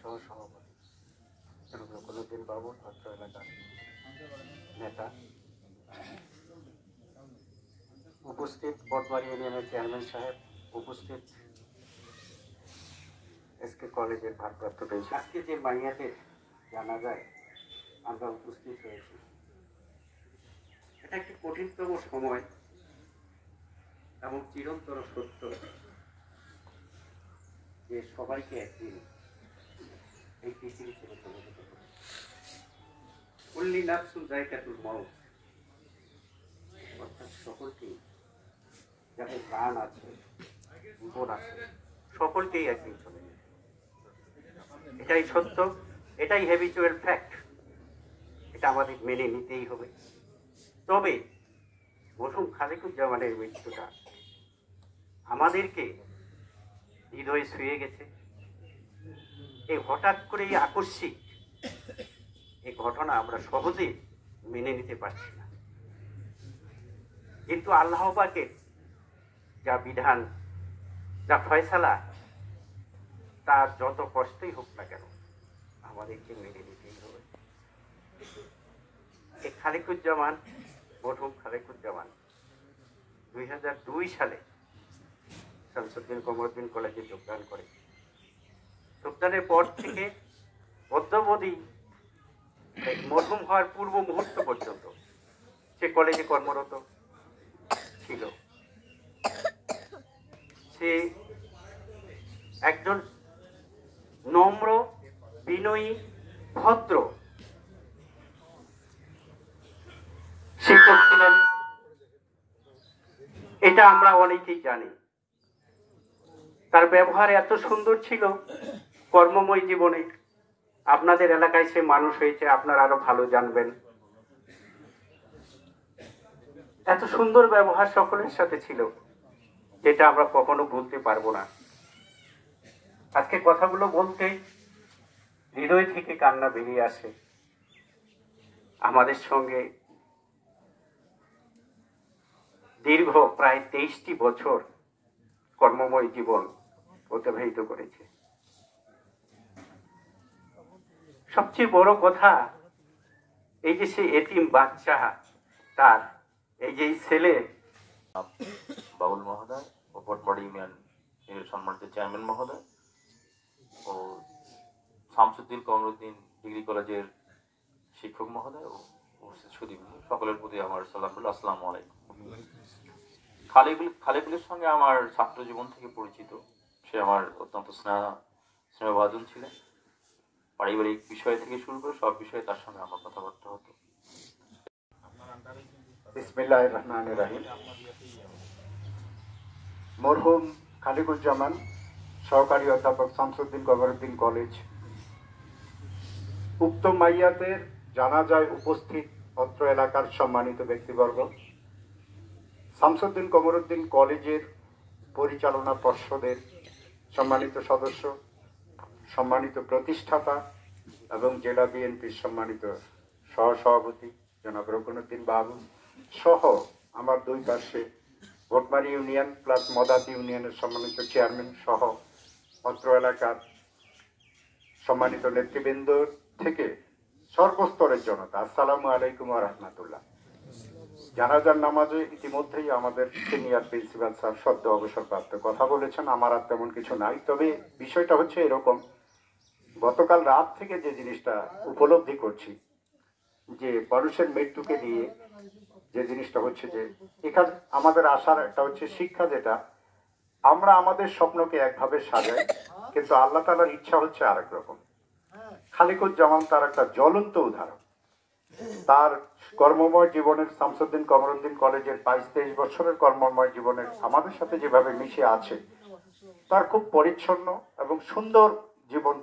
সহ সভাপতি রুকনুদ্দিন বাবু অত্র এলাকার নেতা, উপস্থিত বটবাড়ি ইউনিয়নের চেয়ারম্যান সাহেব, উপস্থিত এসকে কলেজের ভারপ্রাপ্ত প্রিন্সিপাল, আজকে যে মাইয়াতে জানা যায় আমরা উপস্থিত হয়েছি, এটা একটি কঠিনতম সময় এবং চিরন্তর সত্য যে সবাইকে একদিন এই পৃথিবী ছেড়ে চলে যেতে হবে। কুল্লি নাফসুন যায়কাতুল মাউত, অর্থাৎ সকলকেই, যাদের প্রাণ আছে, জীবন আছে, সকলকেই একদিন চলে যাবে। এটাই সত্য, এটাই হ্যাবিচুয়াল ফ্যাক্ট, এটা আমাদের মেনে নিতেই হবে। তবে মরহুম খালেকুজ্জামানের মৃত্যুটা আমাদেরকে হৃদয়ে ছুঁয়ে গেছে। এই হঠাৎ করে আকস্মিক এই ঘটনা আমরা সহজে মেনে নিতে পারছি না, কিন্তু আল্লাহ পাকের যা বিধান, যা ফয়সালা, তার যত কষ্টই হোক না কেন আমাদেরকে মেনে নিতেই হবে। এই খালেকুজ্জামান, মরহুম খালেকুজ্জামান 2002 সালে শামসুদ্দিন কমরুদ্দিন কলেজে যোগদান করে। যোগদানের পর থেকে অদ্যাবধি মরহুম হওয়ার পূর্ব মুহূর্ত পর্যন্ত সে কলেজে কর্মরত ছিল। সে একজন নম্র, বিনয়ী, ভদ্র শিক্ষক ছিলেন, এটা আমরা অনেকেই জানি। তার ব্যবহার এত সুন্দর ছিল কর্মময় জীবনে। আপনাদের এলাকায় সে মানুষ হয়েছে, আপনারা আরো ভালো জানবেন। এত সুন্দর ব্যবহার সকলের সাথে ছিল, যেটা আমরা কখনো ভুলতে পারবো না। আজকে কথাগুলো বলতে হৃদয় থেকে কান্না বেরিয়ে আসে। আমাদের সঙ্গে দীর্ঘ প্রায় 23টি বছর কর্মময় জীবন অতিবাহিত করেছে। সবচেয়ে বড় কথা, এই যে সে এতিম বাচ্চা, তার এই যে ছেলে বাউল মহোদয় ও বটবাড়ি ইউনিয়ন সম্মানিত চেয়ারম্যান মহোদয় ও শামসুদ্দিন কমরুদ্দিন ডিগ্রি কলেজের শিক্ষক মহোদয় ও উপস্থিত সুধীবৃন্দ, সকলের প্রতি আমার সালাম, আসসালামু আলাইকুম। খালেকুলের সঙ্গে আমার ছাত্র জীবন থেকে পরিচিত। সে আমার অত্যন্ত স্নেহভাজন ছিলেন। পারিবারিক বিষয় থেকে শুরু করে সব বিষয়ে তার সঙ্গে আমার কথাবার্তা হতো। বিসমিল্লাহির রহমানির রহিম। মরহুম খালেকুজ্জামান, সহকারী অধ্যাপক, শামসুদ্দিন কমরুদ্দিন কলেজ। উক্ত মাইয়াতের জানাজায় উপস্থিত অত্র এলাকার সম্মানিত ব্যক্তিবর্গ, শামসুদ্দিন কমরুদ্দিন কলেজের পরিচালনা পর্ষদের সম্মানিত সদস্য, সম্মানিত প্রতিষ্ঠাতা এবং জেলা বিএনপির সম্মানিত সহসভাপতি জনাব রুকনুদ্দিন বাবু সহ আমার দুই পাশে বটবাড়ি ইউনিয়ন প্লাস মদাত ইউনিয়নের সম্মানিত চেয়ারম্যান সহ অত্র এলাকার সম্মানিত নেতৃবৃন্দ থেকে সর্বস্তরের জনতা, আসসালামু আলাইকুম ওয়া রাহমাতুল্লাহ। জানাজার নামাজে ইতিমধ্যেই আমাদের সিনিয়র প্রিন্সিপাল স্যার সদ্য অবসরপ্রাপ্ত কথা বলেছেন, আমার আর তেমন কিছু নাই। তবে বিষয়টা হচ্ছে এরকম, গতকাল রাত থেকে যে জিনিসটা উপলব্ধি করছি, যে মানুষের মৃত্যুকে নিয়ে যে জিনিসটা হচ্ছে, যে এখানে আমাদের আসার একটা হচ্ছে শিক্ষা, যেটা আমরা আমাদের স্বপ্নকে একভাবে সাজাই, কিন্তু আল্লাহ তাআলার ইচ্ছা হচ্ছে আরেক রকম। খালেকুজ্জামান তার একটা জ্বলন্ত উদাহরণ। তার কর্মময় জীবনের, শামসুদ্দিন কমরুদ্দিন কলেজের 22-23 বছরের কর্মময় জীবনের আমাদের সাথে যেভাবে মিশে আছে, তার খুব পরিচ্ছন্ন এবং সুন্দর জীবন